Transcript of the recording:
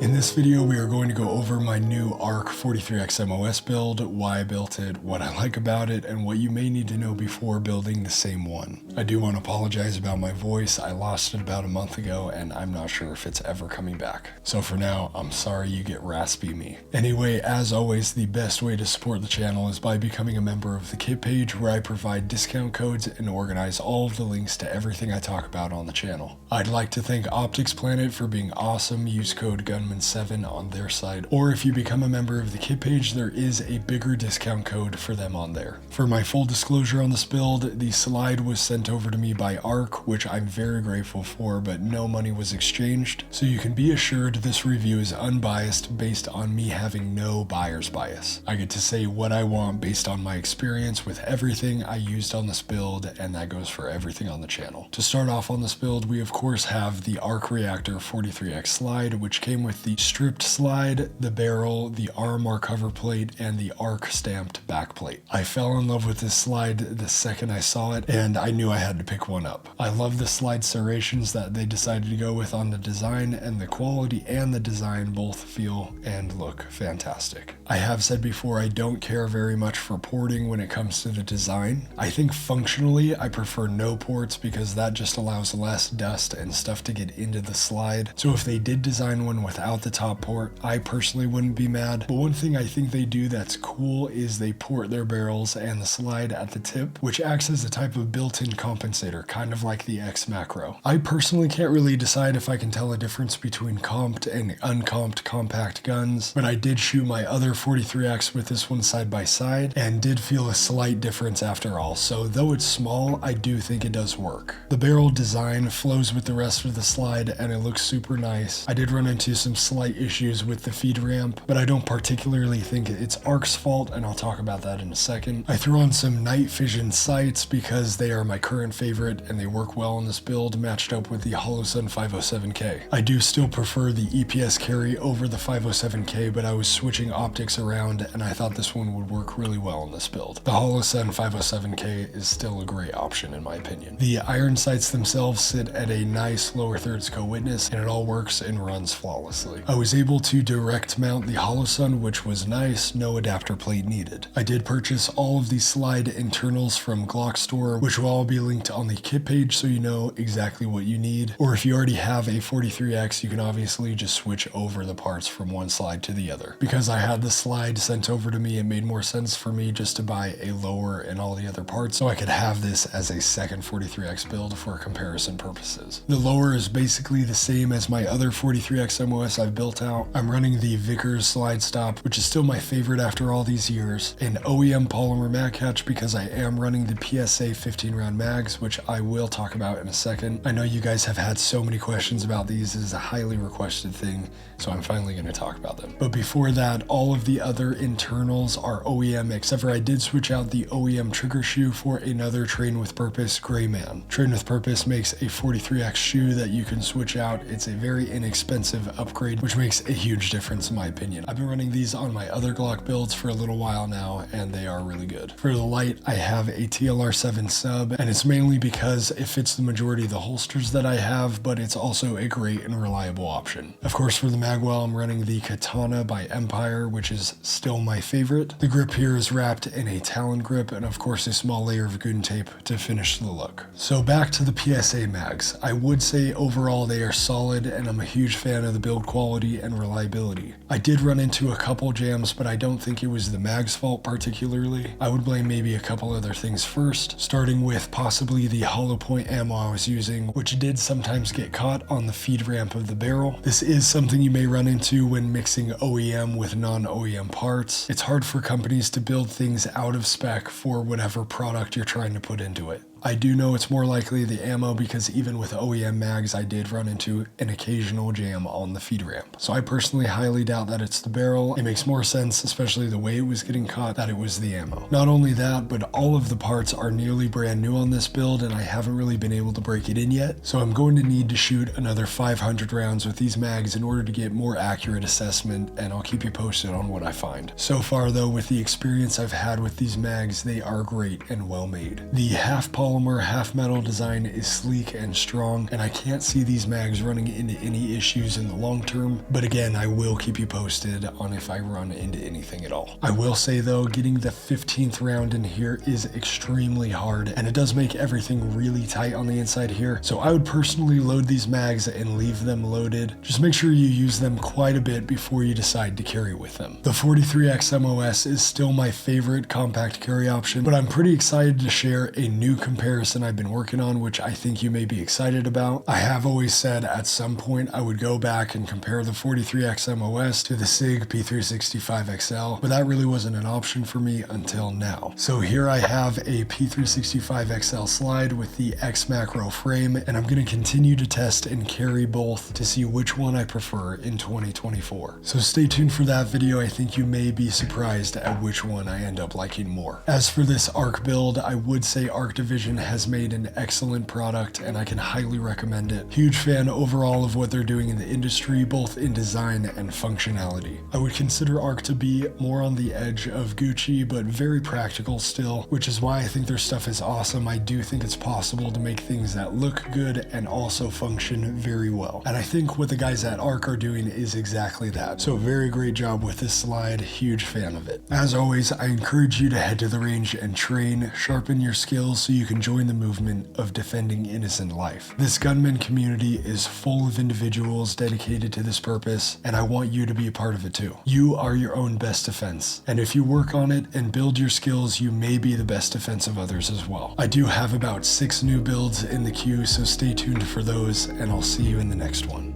In this video, we are going to go over my new ARC 43X MOS build, why I built it, what I like about it, and what you may need to know before building the same one. I do want to apologize about my voice. I lost it about a month ago, and I'm not sure if it's ever coming back. So for now, I'm sorry you get raspy me. Anyway, as always, the best way to support the channel is by becoming a member of the kit page, where I provide discount codes and organize all of the links to everything I talk about on the channel. I'd like to thank Optics Planet for being awesome. Use code Gunman7 on their site, or if you become a member of the kit page, there is a bigger discount code for them on there. For my full disclosure on this build, the slide was sent over to me by ARC, which I'm very grateful for, but no money was exchanged, so you can be assured this review is unbiased based on me having no buyer's bias. I get to say what I want based on my experience with everything I used on this build, and that goes for everything on the channel. To start off on this build, we of course have the ARC Reactor 43X slide, which came with the stripped slide, the barrel, the RMR cover plate, and the ARC stamped backplate. I fell in love with this slide the second I saw it, and I knew I had to pick one up. I love the slide serrations that they decided to go with on the design, and the quality and the design both feel and look fantastic. I have said before, I don't care very much for porting when it comes to the design. I think functionally I prefer no ports because that just allows less dust and stuff to get into the slide. So if they did design one without the top port, I personally wouldn't be mad. But one thing I think they do that's cool is they port their barrels and the slide at the tip, which acts as a type of built-in compensator, kind of like the X macro. I personally can't really decide if I can tell a difference between comped and uncomped compact guns, but I did shoot my other 43X with this one side by side and did feel a slight difference after all. So though it's small, I do think it does work. The barrel design flows with the rest of the slide and it looks super nice. I did run into some slight issues with the feed ramp, but I don't particularly think it's ARC's fault, and I'll talk about that in a second. I threw on some night vision sights because they are my current favorite and they work well on this build, matched up with the Holosun 507K. I do still prefer the EPS carry over the 507K, but I was switching optics around and I thought this one would work really well in this build. The Holosun 507K is still a great option in my opinion. The iron sights themselves sit at a nice lower thirds co-witness and it all works and runs flawlessly. I was able to direct mount the Holosun, which was nice, no adapter plate needed. I did purchase all of the slide internals from Glock store, which will all be linked on the kit page so you know exactly what you need. Or if you already have a 43X, you can obviously just switch over the parts from one slide to the other. Because I had the slide sent over to me, it made more sense for me just to buy a lower and all the other parts so I could have this as a second 43X build for comparison purposes. The lower is basically the same as my other 43X MOS I've built out. I'm running the Vickers slide stop, which is still my favorite after all these years, an OEM polymer mag catch because I am running the PSA 15 round mags, which I will talk about in a second. I know you guys have had so many questions about these. This is a highly requested thing, so I'm finally going to talk about them. But before that, all of the other internals are OEM, except for I did switch out the OEM trigger shoe for another Train with Purpose Gray Man. Train with Purpose makes a 43X shoe that you can switch out. It's a very inexpensive upgrade, which makes a huge difference in my opinion. I've been running these on my other Glock builds for a little while now, and they are really good. For the light, I have a TLR7 sub, and it's mainly because it fits the majority of the holsters that I have, but it's also a great and reliable option. Of course, for the magwell, I'm running the Katana by Empire, which is still my favorite. The grip here is wrapped in a Talon grip, and of course a small layer of goon tape to finish the look. So back to the PSA mags. I would say overall they are solid, and I'm a huge fan of the build quality and reliability. I did run into a couple jams, but I don't think it was the mag's fault particularly. I would blame maybe a couple other things first, starting with possibly the hollow point ammo I was using, which did sometimes get caught on the feed ramp of the barrel. This is something you may run into when mixing OEM with non-OEM parts. It's hard for companies to build things out of spec for whatever product you're trying to put into it. I do know it's more likely the ammo because even with OEM mags, I did run into an occasional jam on the feed ramp. So I personally highly doubt that it's the barrel. It makes more sense, especially the way it was getting caught, that it was the ammo. Not only that, but all of the parts are nearly brand new on this build and I haven't really been able to break it in yet. So I'm going to need to shoot another 500 rounds with these mags in order to get more accurate assessment, and I'll keep you posted on what I find. So far though, with the experience I've had with these mags, they are great and well made. The half poly polymer half metal design is sleek and strong, and I can't see these mags running into any issues in the long term, but again, I will keep you posted on if I run into anything at all. I will say though, getting the 15th round in here is extremely hard, and it does make everything really tight on the inside here, so I would personally load these mags and leave them loaded. Just make sure you use them quite a bit before you decide to carry with them. The 43X MOS is still my favorite compact carry option, but I'm pretty excited to share a new comparison I've been working on, which I think you may be excited about. I have always said at some point I would go back and compare the 43X MOS to the SIG P365 XL, but that really wasn't an option for me until now. So here I have a P365 XL slide with the X macro frame, and I'm going to continue to test and carry both to see which one I prefer in 2024. So stay tuned for that video. I think you may be surprised at which one I end up liking more. As for this ARC build, I would say ARC Division has made an excellent product and I can highly recommend it. Huge fan overall of what they're doing in the industry, both in design and functionality. I would consider ARC to be more on the edge of Gucci, but very practical still, which is why I think their stuff is awesome. I do think it's possible to make things that look good and also function very well. And I think what the guys at ARC are doing is exactly that. So very great job with this slide, huge fan of it. As always, I encourage you to head to the range and train, sharpen your skills so you can join the movement of defending innocent life. This gunman community is full of individuals dedicated to this purpose, and I want you to be a part of it too. You are your own best defense, and if you work on it and build your skills, you may be the best defense of others as well. I do have about 6 new builds in the queue, so stay tuned for those, and I'll see you in the next one.